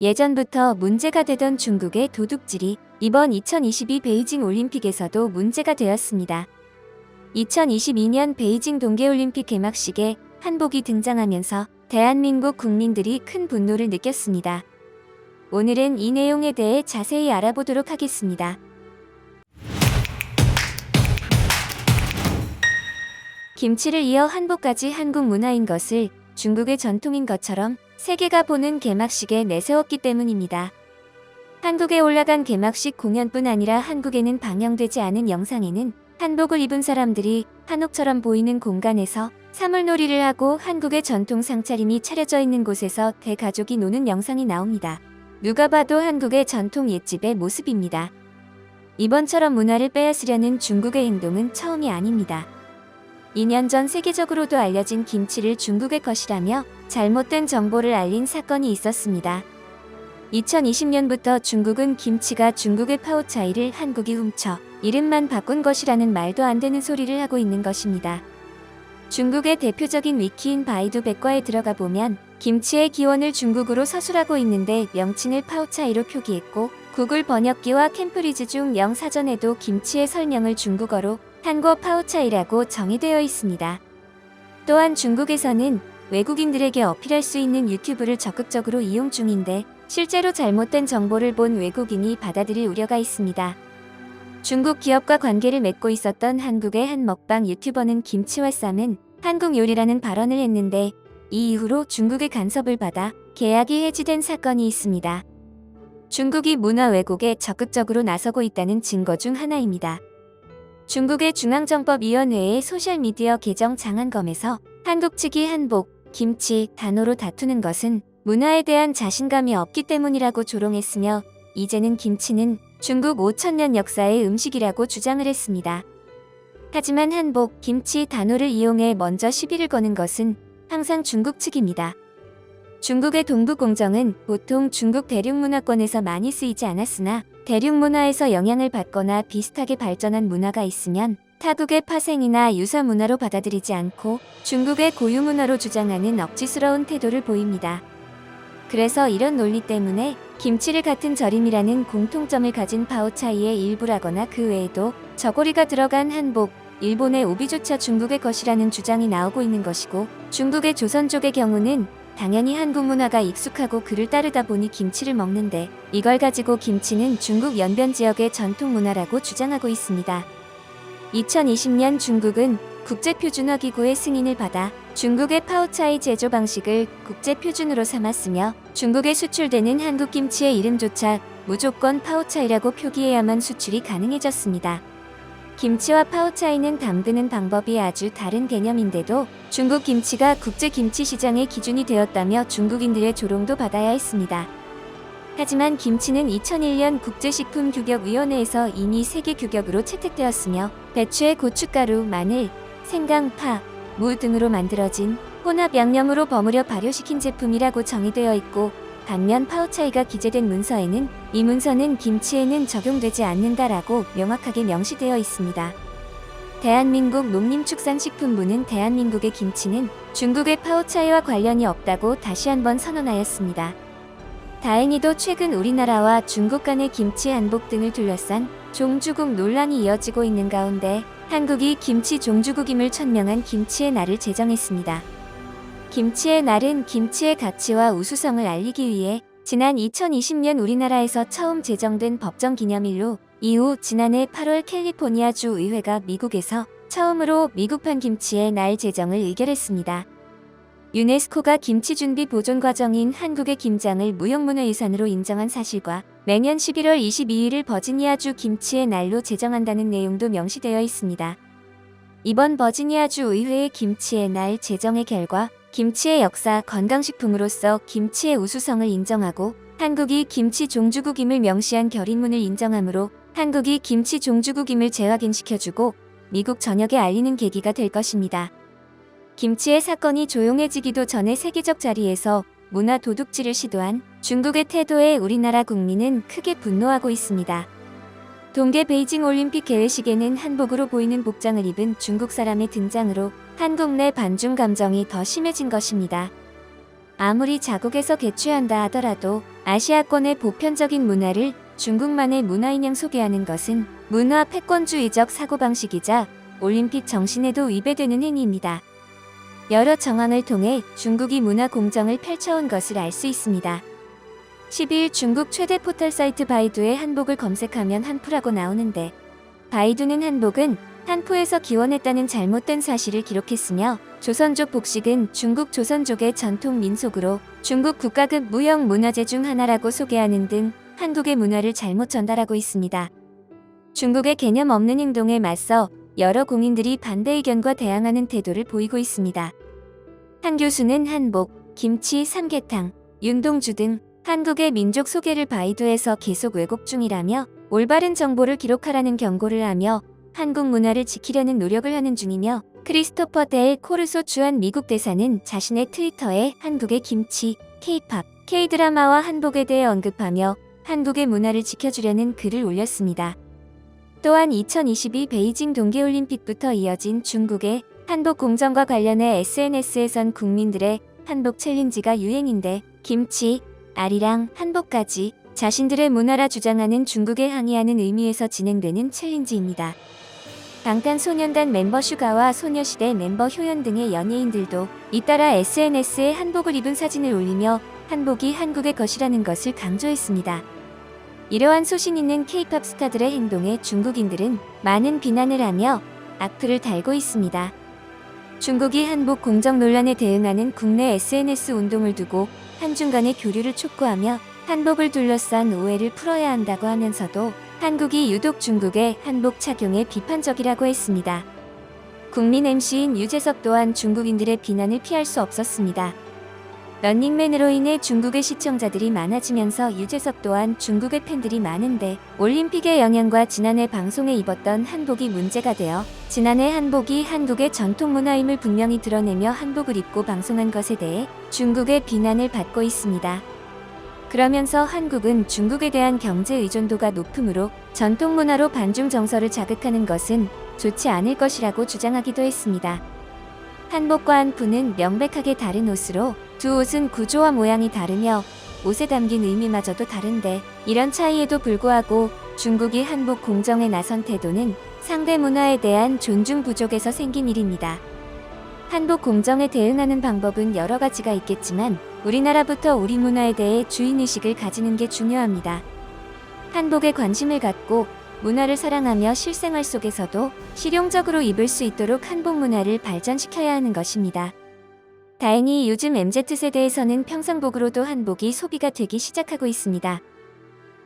예전부터 문제가 되던 중국의 도둑질이 이번 2022 베이징 올림픽에서도 문제가 되었습니다. 2022년 베이징 동계올림픽 개막식에 한복이 등장하면서 대한민국 국민들이 큰 분노를 느꼈습니다. 오늘은 이 내용에 대해 자세히 알아보도록 하겠습니다. 김치를 이어 한복까지 한국 문화인 것을 중국의 전통인 것처럼 세계가 보는 개막식에 내세웠기 때문입니다. 한국에 올라간 개막식 공연뿐 아니라 한국에는 방영되지 않은 영상에는 한복을 입은 사람들이 한옥처럼 보이는 공간에서 사물놀이를 하고 한국의 전통 상차림이 차려져 있는 곳에서 대가족이 노는 영상이 나옵니다. 누가 봐도 한국의 전통 옛집의 모습입니다. 이번처럼 문화를 빼앗으려는 중국의 행동은 처음이 아닙니다. 2년 전 세계적으로도 알려진 김치를 중국의 것이라며 잘못된 정보를 알린 사건이 있었습니다. 2020년부터 중국은 김치가 중국의 파오차이를 한국이 훔쳐 이름만 바꾼 것이라는 말도 안 되는 소리를 하고 있는 것입니다. 중국의 대표적인 위키인 바이두 백과에 들어가 보면 김치의 기원을 중국어로 서술하고 있는데 명칭을 파오차이로 표기했고 구글 번역기와 캠프리지 중 영사전에도 김치의 설명을 중국어로 한국어 파오차이라고 정의되어 있습니다. 또한 중국에서는 외국인들에게 어필할 수 있는 유튜브를 적극적으로 이용 중인데 실제로 잘못된 정보를 본 외국인이 받아들일 우려가 있습니다. 중국 기업과 관계를 맺고 있었던 한국의 한 먹방 유튜버는 김치와 쌈은 한국 요리라는 발언을 했는데 이 이후로 중국의 간섭을 받아 계약이 해지된 사건이 있습니다. 중국이 문화 왜곡에 적극적으로 나서고 있다는 증거 중 하나입니다. 중국의 중앙정법위원회의 소셜미디어 계정 장안검에서 한국 측이 한복, 김치, 단어로 다투는 것은 문화에 대한 자신감이 없기 때문이라고 조롱했으며 이제는 김치는 중국 5,000년 역사의 음식이라고 주장을 했습니다. 하지만 한복, 김치, 단어를 이용해 먼저 시비를 거는 것은 항상 중국 측입니다. 중국의 동부공정은 보통 중국 대륙문화권에서 많이 쓰이지 않았으나 대륙문화에서 영향을 받거나 비슷하게 발전한 문화가 있으면 타국의 파생이나 유사 문화로 받아들이지 않고 중국의 고유 문화로 주장하는 억지스러운 태도를 보입니다. 그래서 이런 논리 때문에 김치를 같은 절임이라는 공통점을 가진 파오차이의 일부라거나 그 외에도 저고리가 들어간 한복, 일본의 오비조차 중국의 것이라는 주장이 나오고 있는 것이고 중국의 조선족의 경우는 당연히 한국 문화가 익숙하고 그를 따르다 보니 김치를 먹는데 이걸 가지고 김치는 중국 연변 지역의 전통 문화라고 주장하고 있습니다. 2020년 중국은 국제표준화기구의 승인을 받아 중국의 파오차이 제조 방식을 국제표준으로 삼았으며 중국에 수출되는 한국 김치의 이름조차 무조건 파오차이라고 표기해야만 수출이 가능해졌습니다. 김치와 파오차이는 담그는 방법이 아주 다른 개념인데도 중국 김치가 국제 김치 시장의 기준이 되었다며 중국인들의 조롱도 받아야 했습니다. 하지만 김치는 2001년 국제식품규격위원회에서 이미 세계 규격으로 채택되었으며 배추의 고춧가루, 마늘, 생강, 파, 무 등으로 만들어진 혼합 양념으로 버무려 발효시킨 제품이라고 정의되어 있고 반면 파오차이가 기재된 문서에는 이 문서는 김치에는 적용되지 않는다라고 명확하게 명시되어 있습니다. 대한민국 농림축산식품부는 대한민국의 김치는 중국의 파오차이와 관련이 없다고 다시 한번 선언하였습니다. 다행히도 최근 우리나라와 중국 간의 김치 한복 등을 둘러싼 종주국 논란이 이어지고 있는 가운데 한국이 김치 종주국임을 천명한 김치의 날을 제정했습니다. 김치의 날은 김치의 가치와 우수성을 알리기 위해 지난 2020년 우리나라에서 처음 제정된 법정 기념일로 이후 지난해 8월 캘리포니아주 의회가 미국에서 처음으로 미국판 김치의 날 제정을 의결했습니다. 유네스코가 김치 준비 보존 과정인 한국의 김장을 무형문화유산으로 인정한 사실과 매년 11월 22일을 버지니아주 김치의 날로 제정한다는 내용도 명시되어 있습니다. 이번 버지니아주 의회의 김치의 날 제정의 결과 김치의 역사, 건강식품으로서 김치의 우수성을 인정하고 한국이 김치 종주국임을 명시한 결의문을 인정하므로 한국이 김치 종주국임을 재확인시켜주고 미국 전역에 알리는 계기가 될 것입니다. 김치의 사건이 조용해지기도 전에 세계적 자리에서 문화 도둑질을 시도한 중국의 태도에 우리나라 국민은 크게 분노하고 있습니다. 동계 베이징 올림픽 개회식에는 한복으로 보이는 복장을 입은 중국 사람의 등장으로 한국 내 반중 감정이 더 심해진 것입니다. 아무리 자국에서 개최한다 하더라도 아시아권의 보편적인 문화를 중국만의 문화인양 소개하는 것은 문화 패권주의적 사고방식이자 올림픽 정신에도 위배되는 행위입니다. 여러 정황을 통해 중국이 문화 공정을 펼쳐온 것을 알 수 있습니다. 12일 중국 최대 포털 사이트 바이두에 한복을 검색하면 한푸라고 나오는데, 바이두는 한복은 한푸에서 기원했다는 잘못된 사실을 기록했으며, 조선족 복식은 중국 조선족의 전통 민속으로 중국 국가급 무형 문화재 중 하나라고 소개하는 등 한국의 문화를 잘못 전달하고 있습니다. 중국의 개념 없는 행동에 맞서 여러 공인들이 반대 의견과 대항하는 태도를 보이고 있습니다. 한 교수는 한복, 김치, 삼계탕, 윤동주 등 한국의 민족 소개를 바이두에서 계속 왜곡 중이라며 올바른 정보를 기록하라는 경고를 하며 한국 문화를 지키려는 노력을 하는 중이며, 크리스토퍼 델 코르소 주한 미국 대사는 자신의 트위터에 한국의 김치, K-팝, K-드라마와 한복에 대해 언급하며 한국의 문화를 지켜주려는 글을 올렸습니다. 또한 2022 베이징 동계올림픽부터 이어진 중국의 한복 공정과 관련해 SNS에선 국민들의 한복 챌린지가 유행인데, 김치, 아리랑, 한복까지 자신들의 문화라 주장하는 중국에 항의하는 의미에서 진행되는 챌린지입니다. 방탄소년단 멤버 슈가와 소녀시대 멤버 효연 등의 연예인들도 잇따라 SNS에 한복을 입은 사진을 올리며 한복이 한국의 것이라는 것을 강조했습니다. 이러한 소신 있는 K-팝 스타들의 행동에 중국인들은 많은 비난을 하며 악플을 달고 있습니다. 중국이 한복 공정 논란에 대응하는 국내 SNS 운동을 두고 한중 간의 교류를 촉구하며 한복을 둘러싼 오해를 풀어야 한다고 하면서도 한국이 유독 중국의 한복 착용에 비판적이라고 했습니다. 국민 MC인 유재석 또한 중국인들의 비난을 피할 수 없었습니다. 런닝맨으로 인해 중국의 시청자들이 많아지면서 유재석 또한 중국의 팬들이 많은데, 올림픽의 영향과 지난해 방송에 입었던 한복이 문제가 되어 지난해 한복이 한국의 전통 문화임을 분명히 드러내며 한복을 입고 방송한 것에 대해 중국의 비난을 받고 있습니다. 그러면서 한국은 중국에 대한 경제 의존도가 높으므로 전통 문화로 반중 정서를 자극하는 것은 좋지 않을 것이라고 주장하기도 했습니다. 한복과 한푸는 명백하게 다른 옷으로 두 옷은 구조와 모양이 다르며 옷에 담긴 의미마저도 다른데, 이런 차이에도 불구하고 중국이 한복 공정에 나선 태도는 상대 문화에 대한 존중 부족에서 생긴 일입니다. 한복 공정에 대응하는 방법은 여러 가지가 있겠지만 우리나라부터 우리 문화에 대해 주인의식을 가지는 게 중요합니다. 한복에 관심을 갖고 문화를 사랑하며 실생활 속에서도 실용적으로 입을 수 있도록 한복 문화를 발전시켜야 하는 것입니다. 다행히 요즘 MZ세대에서는 평상복으로도 한복이 소비가 되기 시작하고 있습니다.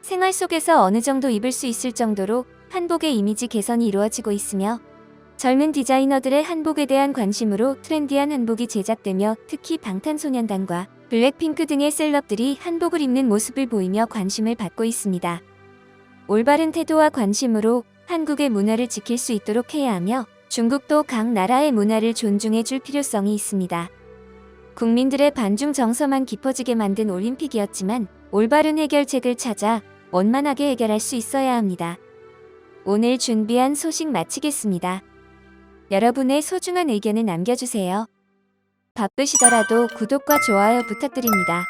생활 속에서 어느 정도 입을 수 있을 정도로 한복의 이미지 개선이 이루어지고 있으며, 젊은 디자이너들의 한복에 대한 관심으로 트렌디한 한복이 제작되며 특히 방탄소년단과 블랙핑크 등의 셀럽들이 한복을 입는 모습을 보이며 관심을 받고 있습니다. 올바른 태도와 관심으로 한국의 문화를 지킬 수 있도록 해야 하며 중국도 각 나라의 문화를 존중해 줄 필요성이 있습니다. 국민들의 반중 정서만 깊어지게 만든 올림픽이었지만 올바른 해결책을 찾아 원만하게 해결할 수 있어야 합니다. 오늘 준비한 소식 마치겠습니다. 여러분의 소중한 의견을 남겨주세요. 바쁘시더라도 구독과 좋아요 부탁드립니다.